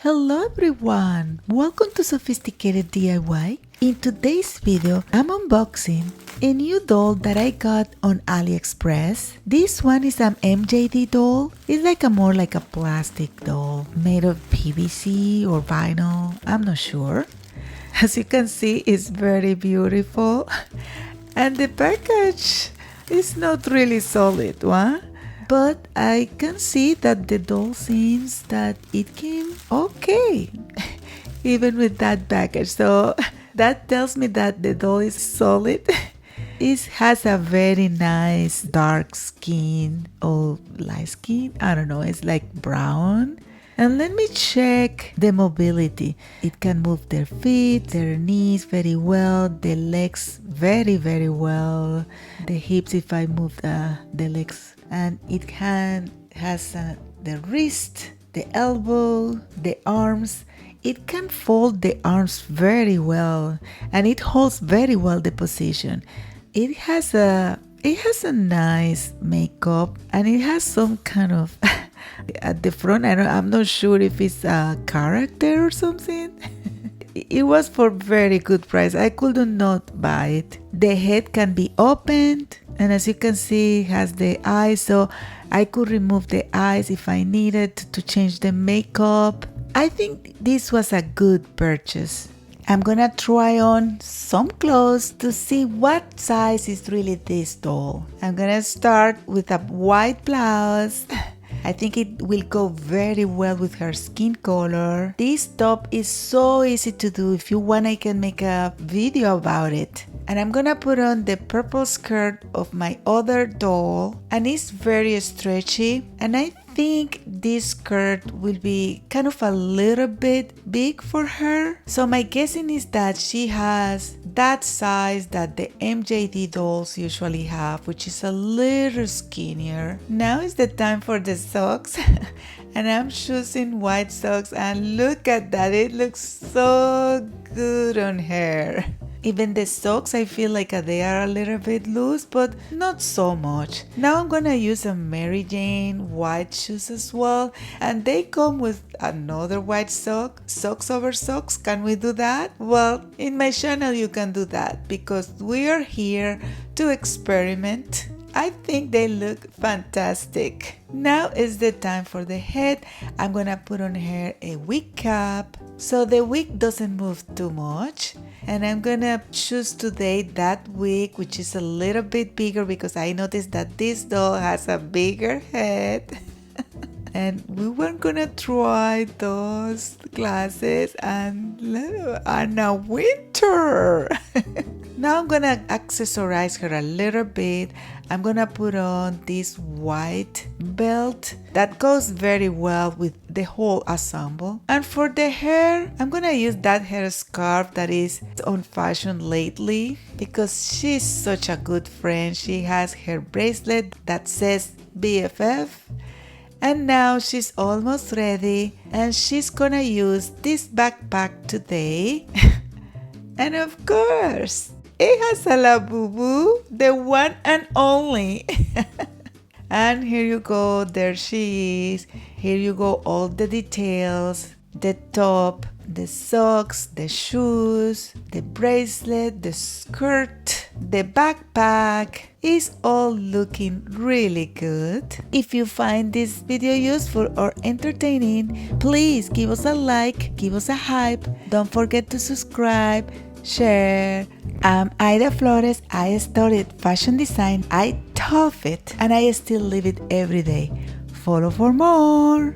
Hello everyone! Welcome to Sophisticated DIY. In today's video, I'm unboxing a new doll that I got on AliExpress. This one is an MJD doll. It's more like a plastic doll made of PVC or vinyl. I'm not sure. As you can see, it's very beautiful. And the package is not really solid one. But I can see that the doll seems that it came okay, even with that package. So that tells me that the doll is solid. It has a very nice dark skin or light skin. I don't know, it's like brown. And let me check the mobility. It can move their feet, their knees very well, the legs very well, the hips if I move the legs. And it has the wrist, the elbow, the arms. It can fold the arms very well, and it holds very well the position. It has a nice makeup, and it has some kind of at the front. I'm not sure if it's a character or something. It was for very good price. I could not buy it. The head can be opened, and as you can see, it has the eyes, so I could remove the eyes if I needed to change the makeup. I think this was a good purchase. I'm gonna try on some clothes to see what size is really this doll. I'm gonna start with a white blouse. I think it will go very well with her skin color. This top is so easy to do. If you want, I can make a video about it. And I'm gonna put on the purple skirt of my other doll, and it's very stretchy, and I think this skirt will be kind of a little bit big for her. So my guessing is that she has that size that the MJD dolls usually have, which is a little skinnier. Now is the time for the socks. And I'm choosing white socks, and look at that, it looks so good on her. Even the socks, I feel like they are a little bit loose, but not so much. Now I'm gonna use a Mary Jane white shoes as well, and they come with another white sock, socks over socks. Can we do that? Well, in my channel you can do that because we are here to experiment. I think they look fantastic. Now is the time for the head. I'm gonna put on her a wig cap so the wig doesn't move too much. And I'm gonna choose today that wig, which is a little bit bigger because I noticed that this doll has a bigger head. And we were gonna try those glasses and a winter. Now I'm gonna accessorize her a little bit. I'm gonna put on this white belt that goes very well with the whole ensemble. And for the hair, I'm gonna use that hair scarf that is on fashion lately because she's such a good friend. She has her bracelet that says BFF. And now she's almost ready, and she's gonna use this backpack today. And of course, it has a Labubu, the one and only. And here you go, there she is. Here you go, all the details, the top, the socks, the shoes, the bracelet, the skirt, the backpack. Is all looking really good. If you find this video useful or entertaining, please give us a like, give us a hype. Don't forget to subscribe, share. I'm Aida Flores. I studied fashion design. I tough it, and I still live it every day. Follow for more.